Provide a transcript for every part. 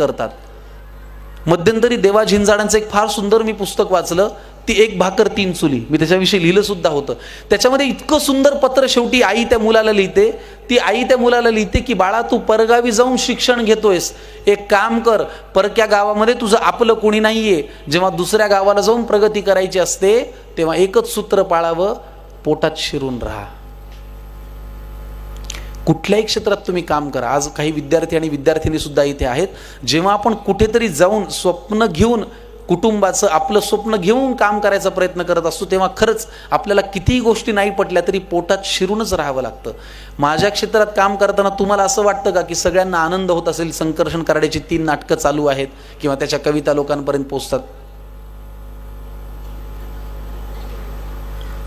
करतात. मध्यंतरी देवा झिंजाडांचं एक फार सुंदर मी पुस्तक वाचलं, ती एक भाकर तीन चुली, मी त्याच्याविषयी लिहिलं सुद्धा होतं. त्याच्यामध्ये इतकं सुंदर पत्र शेवटी आई त्या मुलाला लिहिते. ती आई त्या मुलाला लिहिते की बाळा, तू परगावी जाऊन शिक्षण घेतोयस, एक काम कर, परक्या गावामध्ये तुझं आपलं कोणी नाहीये. जेव्हा दुसऱ्या गावाला जाऊन प्रगती करायची असते तेव्हा एकच सूत्र पाळावं, पोटात शिरून राहा. कुठल्याही क्षेत्रात तुम्ही काम करा. आज काही विद्यार्थी आणि विद्यार्थिनी सुद्धा इथे आहेत. जेव्हा आपण कुठेतरी जाऊन स्वप्न घेऊन, कुटुंबाचं आपलं स्वप्न घेऊन काम करायचा प्रयत्न करत असतो, तेव्हा खरंच आपल्याला कितीही गोष्टी नाही पटल्या तरी पोटात शिरूनच राहावं लागतं. माझ्या क्षेत्रात काम करताना तुम्हाला असं वाटतं का की सगळ्यांना आनंद होत असेल? संकर्षण कराड्याची 3 नाटकं चालू आहेत किंवा त्याच्या कविता लोकांपर्यंत पोहोचतात.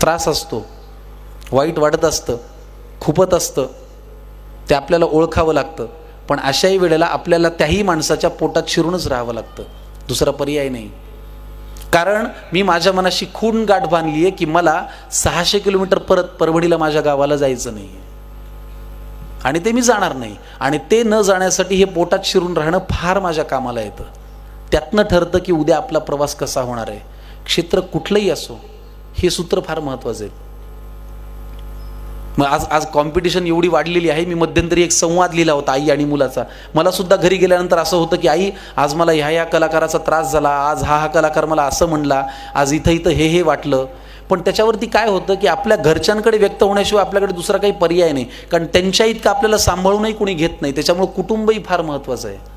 त्रास असतो, वाईट वाटत असतं, खुपत असतं, ते आपल्याला ओळखावं लागतं. पण अशाही वेळेला आपल्याला त्याही माणसाच्या पोटात शिरूनच राहावं लागतं, दुसरा पर्याय नाही. कारण मी माझ्या मनाशी खून गाठ बांधली आहे की मला 600 किलोमीटर परत परभणीला माझ्या गावाला जायचं नाही आणि ते मी जाणार नाही. आणि ते न जाण्यासाठी हे पोटात शिरून राहणं फार माझ्या कामाला येतं. त्यातनं ठरतं की उद्या आपला प्रवास कसा होणार आहे. क्षेत्र कुठलंही असो, हे सूत्र फार महत्त्वाचं आहे. मग आज कॉम्पिटिशन एवढी वाढलेली आहे. मी मध्यंतरी एक संवाद लिहिला होता आई आणि मुलाचा. मला सुद्धा घरी गेल्यानंतर असं होतं की आई, आज मला ह्या कलाकाराचा त्रास झाला, आज हा कलाकार मला असं म्हणला, आज इथं हे वाटलं. पण त्याच्यावरती काय होतं की आपल्या घरच्यांकडे व्यक्त होण्याशिवाय आपल्याकडे दुसरा काही पर्याय नाही. कारण त्यांच्या इतकं आपल्याला सांभाळूनही कोणी घेत नाही. त्याच्यामुळे कुटुंबही फार महत्त्वाचं आहे.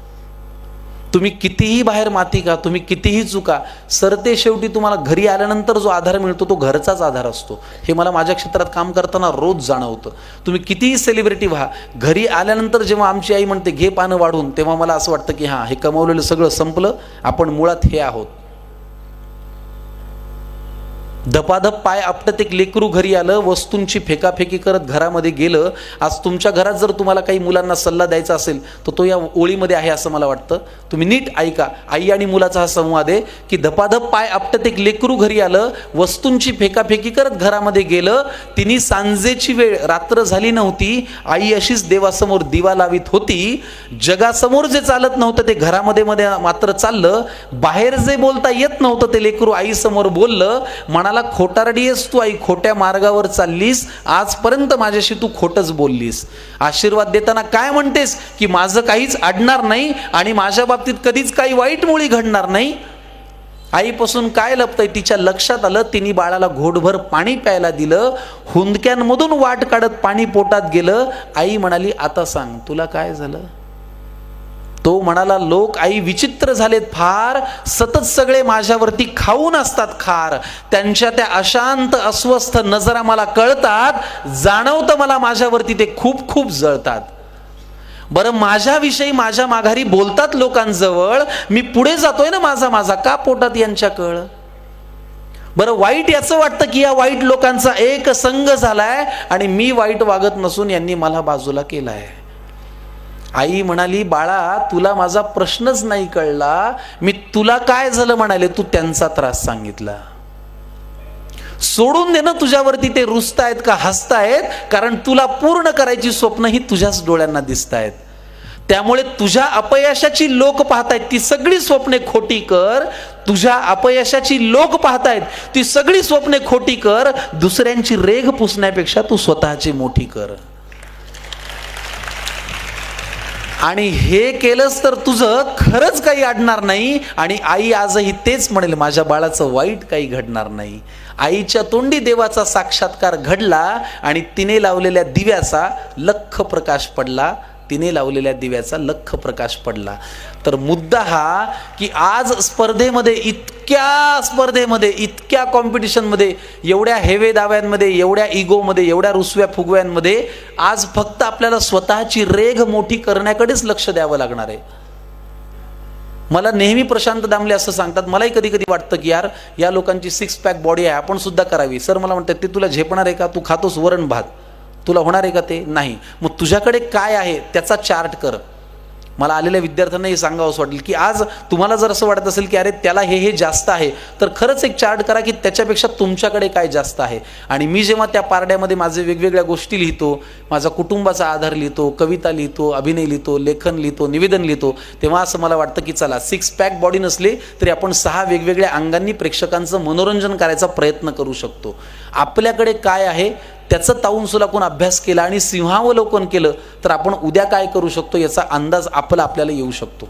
तुम्ही कितीही बाहेर माती का, तुम्ही कितीही चुका, सरते शेवटी तुम्हाला घरी आल्यानंतर जो आधार मिळतो तो घरचाच आधार असतो. हे मला माझ्या क्षेत्रात काम करताना रोज जाणवतं. तुम्ही कितीही सेलिब्रिटी व्हा, घरी आल्यानंतर जेव्हा आमची आई म्हणते घे पानं वाढून, तेव्हा मला असं वाटतं की हां, हे कमावलेलं सगळं संपलं, आपण मुळात हे आहोत. धपाधप पाय आपटत एक लेकरू घरी आलं, वस्तूंची फेकाफेकी करत घरामध्ये गेलं. आज तुमच्या घरात जर तुम्हाला काही मुलांना सल्ला द्यायचा असेल तर तो या ओळीमध्ये आहे असं मला वाटतं. तुम्ही नीट ऐका. आई आणि मुलाचा हा संवाद आहे की धपाधप पाय आपटत एक लेकरू घरी आलं, वस्तूंची फेकाफेकी करत घरामध्ये गेलं. तिने सांजेची वेळ, रात्र झाली नव्हती, आई अशीच देवासमोर दिवा लावित होती. जगासमोर जे चालत नव्हतं ते घरामध्ये मात्र चाललं. बाहेर जे बोलता येत नव्हतं ते लेकरू आईसमोर बोललं. म्हणाला, खोटारडी आहेस तू आई, खोट्या मार्गावर चाललीस, आजपर्यंत माझ्याशी तू खोटच बोललीस. आशीर्वाद देताना काय म्हणतेस की माझं काहीच अडणार नाही आणि माझ्या बाबतीत कधीच काही वाईट मुळी घडणार नाही. आईपासून काय लपतंय तिच्या लक्षात आलं. तिने बाळाला घोटभर पाणी प्यायला दिलं. हुंदक्यांमधून वाट काढत पाणी पोटात गेलं. आई म्हणाली, आता सांग तुला काय झालं? तो म्हणाला, लोक आई विचित्र झालेत फार, सतत सगळे माझ्यावरती खाऊन असतात खार. त्यांच्या त्या अशांत अस्वस्थ नजरा मला कळतात, जाणवतं मला माझ्यावरती ते खूप खूप जळतात. बरं, माझ्याविषयी माझ्या माघारी बोलतात लोकांजवळ, मी पुढे जातोय ना माझा का पोटात यांच्या कळ? बरं, वाईट याचं वाटतं की या वाईट लोकांचा एक संघ झालाय आणि मी वाईट वागत नसून यांनी मला बाजूला केलाय. आई म्हणाली, बाळा तुला माझा प्रश्नच नाही कळला. मी तुला काय झालं म्हणाले, तू त्यांचा त्रास सांगितला. सोडून दे ना तुझ्यावरती ते रुसतायत का हसतायत, कारण तुला पूर्ण करायची स्वप्न ही तुझ्याच डोळ्यांना दिसतायत. त्यामुळे तुझ्या अपयशाची लोक पाहतायत ती सगळी स्वप्ने खोटी कर. तुझ्या अपयशाची लोक पाहतायत ती सगळी स्वप्ने खोटी कर. दुसऱ्यांची रेघ पुसण्यापेक्षा तू स्वतःची मोठी कर. आणि हे केलंस तर तुझं खरंच काही अडणार नाही. आणि आई आजही तेच म्हणेल, माझ्या बाळाचं वाईट काही घडणार नाही. आईच्या तोंडी देवाचा साक्षात्कार घडला आणि तिने लावलेल्या दिव्याचा लख प्रकाश पडला. तिने लावलेल्या दिव्याचा लख प्रकाश पडला. तर मुद्दा हा की आज स्पर्धेमध्ये, इतक्या कॉम्पिटिशनमध्ये, एवढ्या हेवे दाव्यांमध्ये, एवढ्या इगोमध्ये, एवढ्या रुसव्या फुगव्यांमध्ये आज फक्त आपल्याला स्वतःची रेघ मोठी करण्याकडेच लक्ष द्यावं लागणार आहे. मला नेहमी प्रशांत दामले असं सांगतात, मलाही कधी कधी वाटतं की यार, या लोकांची 6 पॅक बॉडी आहे, आपण सुद्धा करावी. सर मला म्हणतात, ते तुला झेपणार आहे का? तू खातोस वरण भात, तुला होणार आहे का ते? नाही. मग तुझ्याकडे काय आहे त्याचा चार्ट कर. मला आलेल्या विद्यार्थ्यांना हे सांगावंसं वाटेल की आज तुम्हाला जर असं वाटत असेल की अरे त्याला हे जास्त आहे, तर खरंच एक चार्ट करा की त्याच्यापेक्षा तुमच्याकडे काय जास्त आहे. आणि मी जेव्हा त्या पारड्यामध्ये माझे वेगवेगळ्या गोष्टी लिहितो, माझा कुटुंबाचा आधार लिहितो, कविता लिहितो, अभिनय लिहितो, लेखन लिहितो, निवेदन लिहितो, तेव्हा असं मला वाटतं की चला 6 पॅक बॉडी नसली तरी आपण 6 वेगवेगळ्या अंगांनी प्रेक्षकांचं मनोरंजन करायचा प्रयत्न करू शकतो. आपल्याकडे काय आहे त्याचं ताऊन सुलाखून अभ्यास केला आणि सिंहावलोकन केलं तर आपण उद्या काय करू शकतो याचा अंदाज आपल्याला येऊ शकतो.